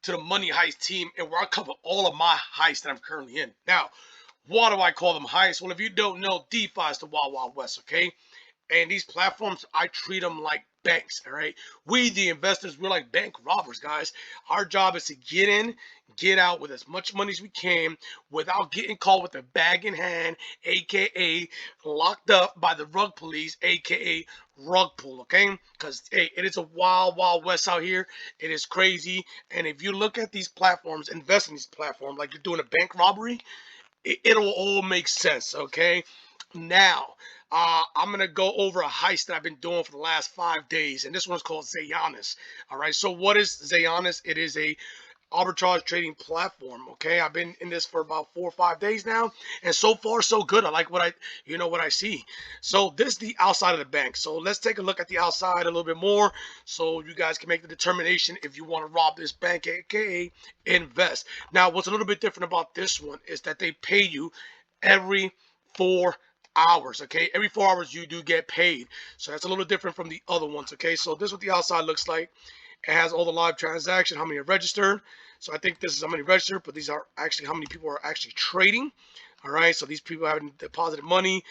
to the Money Heist team, and where I cover all of my heists that I'm currently in. Now, why do I call them heists? Well, if you don't know, DeFi is the Wild Wild West, okay? And these platforms, I treat them like banks, all right? We, the investors, we're like bank robbers, guys. Our job is to get in, get out with as much money as we can without getting caught with a bag in hand, aka locked up by the rug police, aka rug pull, okay? Because, hey, it is a wild, wild west out here. It is crazy. And if you look at these platforms, invest in these platforms like you're doing a bank robbery, it'll all make sense, okay? Now, I'm going to go over a heist that I've been doing for the last 5 days, and this one's called Zayonis. All right, so what is Zayonis? It is a arbitrage trading platform. Okay, I've been in this for about 4 or 5 days now, and so far so good. I like what I see. So this is the outside of the bank. So let's take a look at the outside a little bit more, so you guys can make the determination if you want to rob this bank, aka invest. Now, what's a little bit different about this one is that they pay you every 4 hours. Okay, every 4 hours you do get paid, so that's a little different from the other ones. Okay, so this is what the outside looks like. It has all the live transactions, how many are registered. So I think this is how many registered, but these are actually how many people are actually trading. All right, so these people haven't deposited money,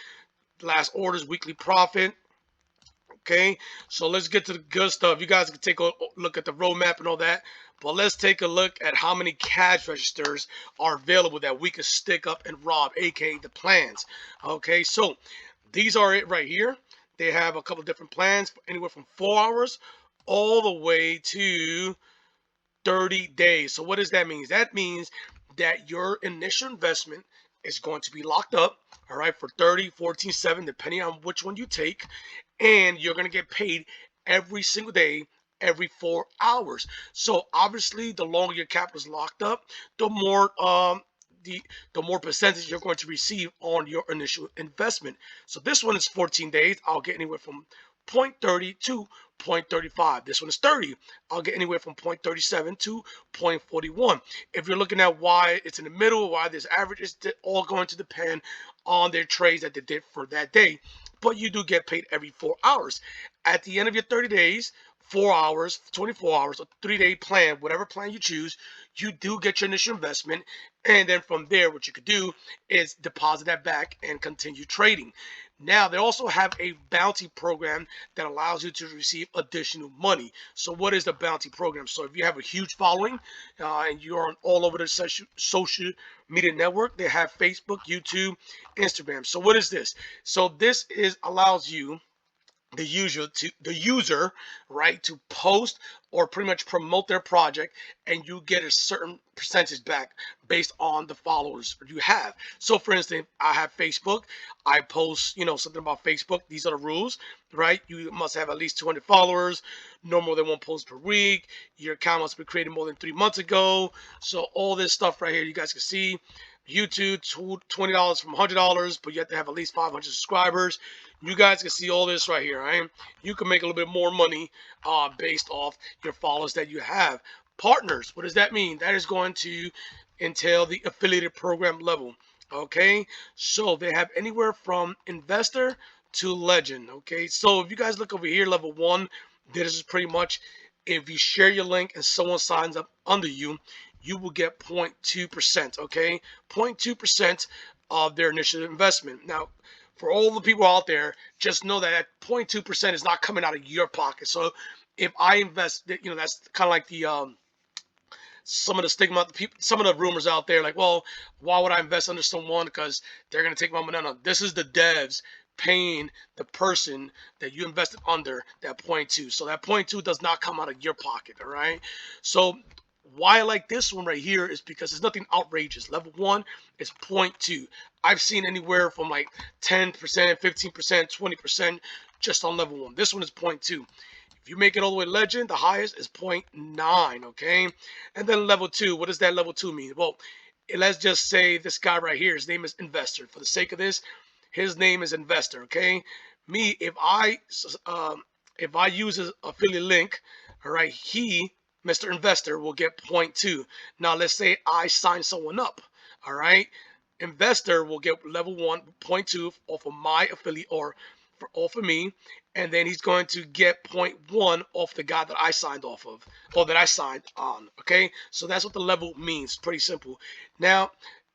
last orders, weekly profit. Okay, so let's get to the good stuff. You guys can take a look at the roadmap and all that, but let's take a look at how many cash registers are available that we can stick up and rob, aka the plans. Okay, so these are it right here. They have a couple different plans, anywhere from 4 hours all the way to 30 days. So what does that mean? That means that your initial investment is going to be locked up, all right, for 30, 14, 7, depending on which one you take, and you're going to get paid every single day, every 4 hours. So obviously, the longer your capital is locked up, the more the more percentage you're going to receive on your initial investment. So this one is 14 days. I'll get anywhere from 0.30 to 0.35. This one is 30. I'll get anywhere from 0.37 to 0.41. If you're looking at why it's in the middle, why this average is all going to depend on their trades that they did for that day. But you do get paid every 4 hours. At the end of your 30 days, 4 hours, 24 hours, a 3-day plan, whatever plan you choose, you do get your initial investment. And then from there, what you could do is deposit that back and continue trading. Now, they also have a bounty program that allows you to receive additional money. So what is the bounty program? So if you have a huge following and you're on all over the social media network, they have Facebook, YouTube, Instagram. So what is this? So this allows you, the user, right, to post or pretty much promote their project, and you get a certain percentage back based on the followers you have. So for instance, I have Facebook. I post, something about Facebook. These are the rules, right? You must have at least 200 followers, no more than 1 post per week. Your account must be created more than 3 months ago. So all this stuff right here, you guys can see. YouTube, $20 from $100, but you have to have at least 500 subscribers. You guys can see all this right here, right? You can make a little bit more money based off your followers that you have. Partners, what does that mean? That is going to entail the affiliated program level. Okay, so they have anywhere from investor to legend. Okay, so if you guys look over here, level 1, this is pretty much if you share your link and someone signs up under you, you will get 0.2%, okay? 0.2% of their initial investment. Now, for all the people out there, just know that 0.2% is not coming out of your pocket. So if I invest, that's kind of like the some of the stigma, some of the rumors out there, like, well, why would I invest under someone? Because they're going to take my money. No, this is the devs paying the person that you invested under that 0.2. So that 0.2 does not come out of your pocket, all right? So why I like this one right here is because it's nothing outrageous. Level 1 is 0.2. I've seen anywhere from like 10%, 15%, 20% just on level 1. This one is 0.2. If you make it all the way legend, the highest is 0.9, okay? And then level 2, what does that level 2 mean? Well, let's just say this guy right here, his name is Investor. For the sake of this, his name is Investor, okay? Me, if I use his affiliate link, all right, Mr. Investor will get 0.2. Now, let's say I sign someone up, all right? Investor will get level 1, 0.2 off of my affiliate or off of me, and then he's going to get 0.1 off the guy that I signed off of, or that I signed on. Okay, so that's what the level means. Pretty simple. Now,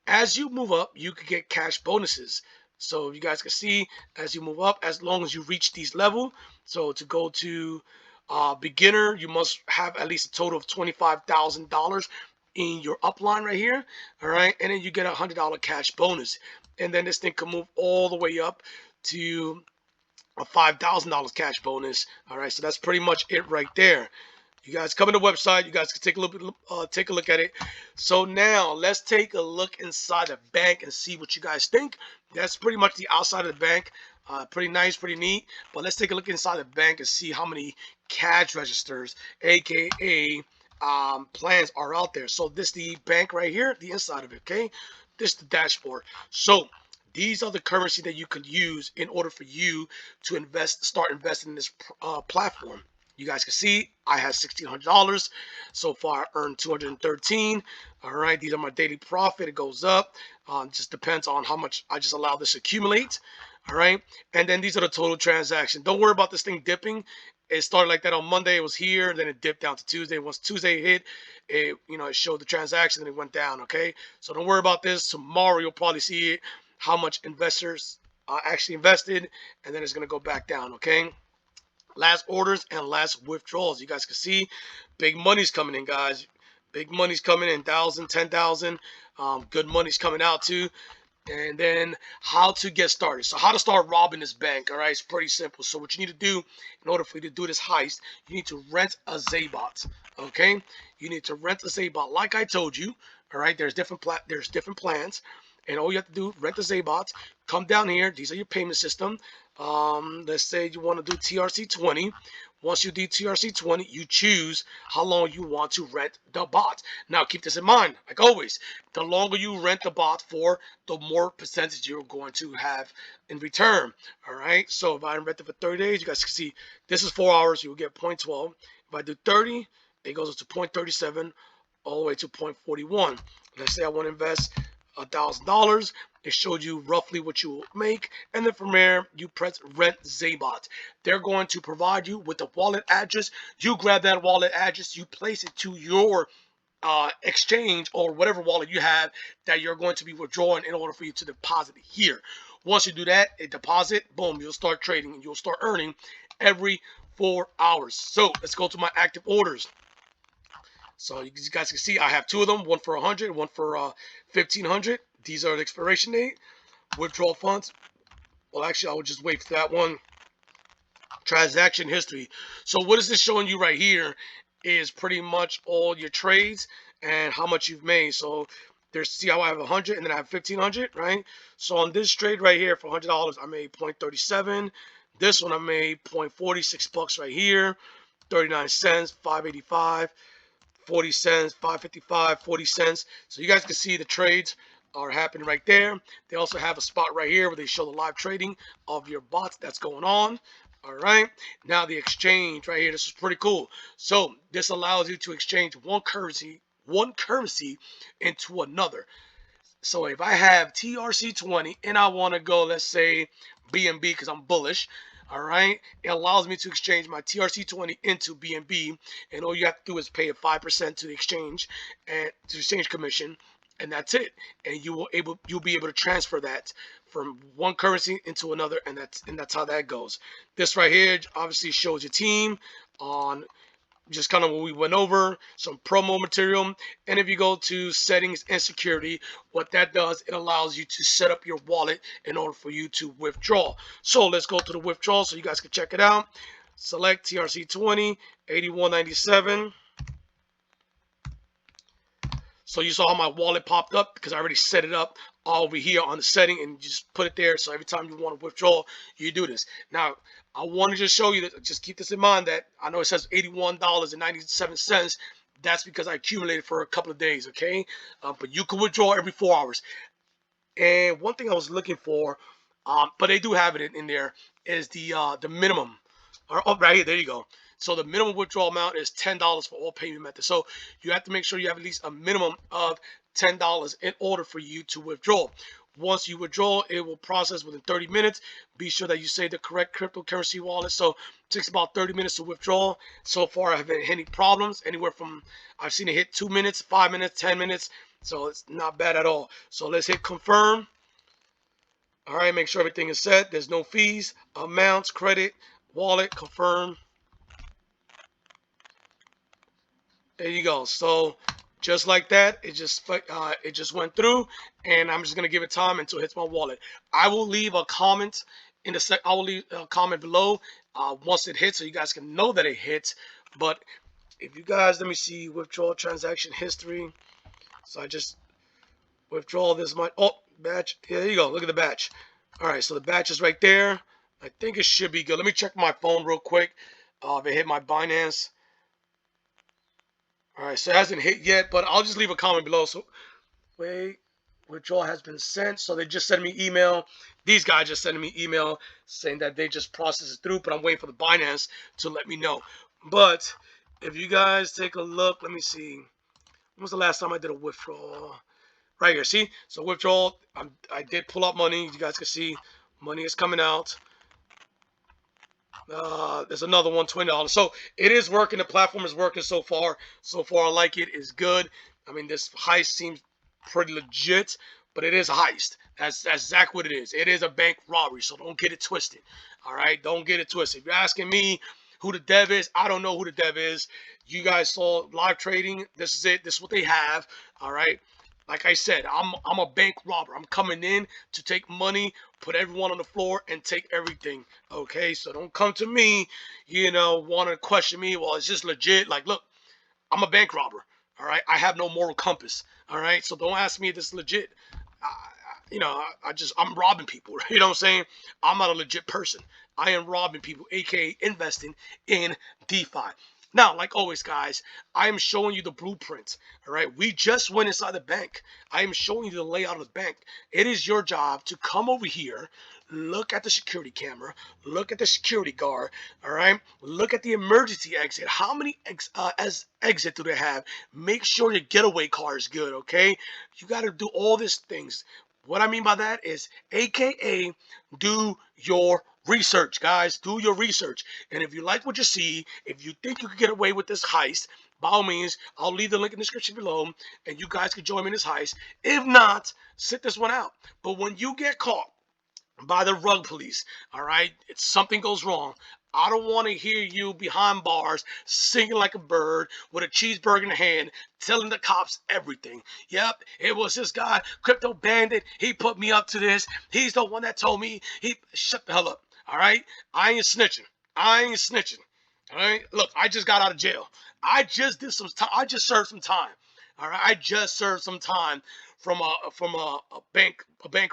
as you move up, you could get cash bonuses. So you guys can see as you move up, as long as you reach these level. So to go to beginner, you must have at least a total of $25,000 in your upline right here. All right, and then you get $100 cash bonus, and then this thing can move all the way up to a $5,000 cash bonus. All right, so that's pretty much it right there. You guys come to the website. You guys can take a take a look at it. So now let's take a look inside the bank and see what you guys think. That's pretty much the outside of the bank. Pretty nice, pretty neat. But let's take a look inside the bank and see how many cash registers, aka plans, are out there. So this is the bank right here, the inside of it. Okay, this is the dashboard. So these are the currency that you could use in order for you to start investing in this platform. You guys can see I have $1,600 so far. I earned 213. All right, these are my daily profit. It goes up. Just depends on how much I just allow this to accumulate. All right, and then these are the total transactions. Don't worry about this thing dipping. It started like that on Monday. It was here, and then it dipped down to Tuesday. Once Tuesday hit, it it showed the transaction and it went down. Okay, so don't worry about this. Tomorrow you'll probably see it, how much investors actually invested, and then it's gonna go back down. Okay. Last orders and last withdrawals. You guys can see big money's coming in, guys. Big money's coming in, 1,000, 10,000. Good money's coming out too. And then how to get started. So how to start robbing this bank. All right, it's pretty simple. So what you need to do in order for you to do this heist, you need to rent a Zaybot. Okay, you need to rent a Zaybot, like I told you. All right, there's different plans, and all you have to do, rent the Zaybot. Come down here. These are your payment system. Let's say you want to do TRC20. Once you do TRC20, you choose how long you want to rent the bot. Now, keep this in mind, like always, the longer you rent the bot for, the more percentage you're going to have in return. All right, so if I rent it for 30 days, you guys can see this is 4 hours, you'll get 0.12. If I do 30, it goes up to 0.37 all the way to 0.41. Let's say I want to invest $1,000. It showed you roughly what you will make, and then from there you press rent Zaybot. They're going to provide you with the wallet address. You grab that wallet address, you place it to your exchange or whatever wallet you have that you're going to be withdrawing in order for you to deposit it here. Once you do that, a deposit, boom, you'll start trading and you'll start earning every 4 hours. So let's go to my active orders. So you guys can see I have two of them, one for 100, one for 1,500. These are the expiration date. Withdrawal funds. Well, actually, I would just wait for that one. Transaction history. So what is this showing you right here is pretty much all your trades and how much you've made. So there's, see how I have 100 and then I have 1,500, right? So on this trade right here for $100, I made 0.37. This one I made 0.46 bucks right here, 39 cents, 5.85. 40 cents, 5.55, 40 cents. So you guys can see the trades are happening right there. They also have a spot right here where they show the live trading of your bots that's going on. All right, now the exchange right here, this is pretty cool. So this allows you to exchange one currency into another. So if I have TRC20 and I want to go, let's say BNB because I'm bullish, all right, it allows me to exchange my TRC20 into BNB, and all you have to do is pay a 5% to the exchange and to the exchange commission, and that's it. And you'll be able to transfer that from one currency into another, and that's how that goes. This right here obviously shows your team on just kind of what we went over, some promo material. And if you go to settings and security, what that does, it allows you to set up your wallet in order for you to withdraw. So let's go to the withdrawal so you guys can check it out. Select TRC20, 81.97. So you saw how my wallet popped up because I already set it up over here on the setting, and you just put it there. So every time you want to withdraw, you do this. Now, I want to just show you that, just keep this in mind, that I know it says $81.97. That's because I accumulated for a couple of days, okay? But you can withdraw every 4 hours. And one thing I was looking for, but they do have it in there, is the minimum. Oh, right here, there you go. So the minimum withdrawal amount is $10 for all payment methods. So you have to make sure you have at least a minimum of $10 in order for you to withdraw. Once you withdraw, it will process within 30 minutes. Be sure that you say the correct cryptocurrency wallet. So it takes about 30 minutes to withdraw. So far, I haven't had any problems. Anywhere from, I've seen it hit 2 minutes, 5 minutes, 10 minutes. So it's not bad at all. So let's hit confirm. All right, make sure everything is set. There's no fees, amounts, credit, wallet, confirm. There you go. So just like that, it just went through, and I'm just gonna give it time until it hits my wallet. I will leave a comment in the I will leave a comment below once it hits, so you guys can know that it hits. But if you guys, let me see, withdrawal transaction history. So I just withdraw this much. Oh, batch. Yeah, there you go. Look at the batch. All right, so the batch is right there. I think it should be good. Let me check my phone real quick. If it hit my Binance. All right, so it hasn't hit yet, but I'll just leave a comment below. So wait, withdrawal has been sent. So they just sent me email. These guys just sent me email saying that they just processed it through, but I'm waiting for the Binance to let me know. But if you guys take a look, let me see. When was the last time I did a withdrawal? Right here, see? So withdrawal, I did pull out money. You guys can see money is coming out. There's another one, $20. So it is working. The platform is working so far. So far, I like it. It's good. I mean, this heist seems pretty legit, but it is a heist. That's exactly what it is. It is a bank robbery, so don't get it twisted. All right? Don't get it twisted. If you're asking me who the dev is, I don't know who the dev is. You guys saw live trading. This is it. This is what they have. All right? Like I said, I'm a bank robber. I'm coming in to take money, put everyone on the floor, and take everything. Okay, so don't come to me, want to question me. Well, it's just legit. Like, look, I'm a bank robber. All right, I have no moral compass. All right, so don't ask me if this is legit. I'm robbing people. You know what I'm saying? I'm not a legit person. I am robbing people, aka investing in DeFi. Now, like always, guys, I am showing you the blueprint. All right, we just went inside the bank. I am showing you the layout of the bank. It is your job to come over here, look at the security camera, look at the security guard. All right, look at the emergency exit. How many exit do they have? Make sure your getaway car is good. Okay, you got to do all these things. What I mean by that is, aka, do your research, guys. Do your research. And if you like what you see, if you think you could get away with this heist, by all means, I'll leave the link in the description below, and you guys can join me in this heist. If not, sit this one out. But when you get caught by the rug police, all right, if something goes wrong, I don't want to hear you behind bars singing like a bird with a cheeseburger in the hand, telling the cops everything. Yep, it was this guy, Crypto Bandit. He put me up to this. He's the one that told me. Shut the hell up. All right, I ain't snitching. I ain't snitching. All right, look, I just got out of jail. I just did some time. I just served some time. All right, I just served some time from a bank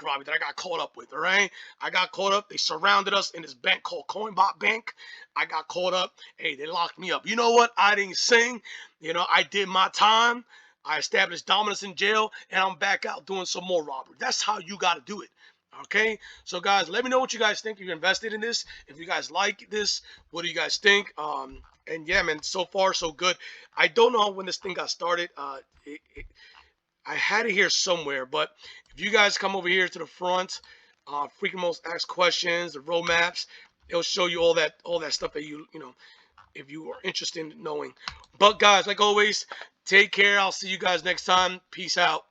robbery that I got caught up with. All right, I got caught up. They surrounded us in this bank called COINBOT Bank. I got caught up. Hey, they locked me up. You know what? I didn't sing. I did my time. I established dominance in jail, and I'm back out doing some more robbery. That's how you got to do it. Okay, so guys, let me know what you guys think. If you're invested in this, if you guys like this, what do you guys think? And yeah, man, so far so good. I don't know when this thing got started. I had it here somewhere, but if you guys come over here to the front, freaking most asked questions, the roadmaps, it'll show you all that stuff that if you are interested in knowing. But guys, like always, take care. I'll see you guys next time. Peace out.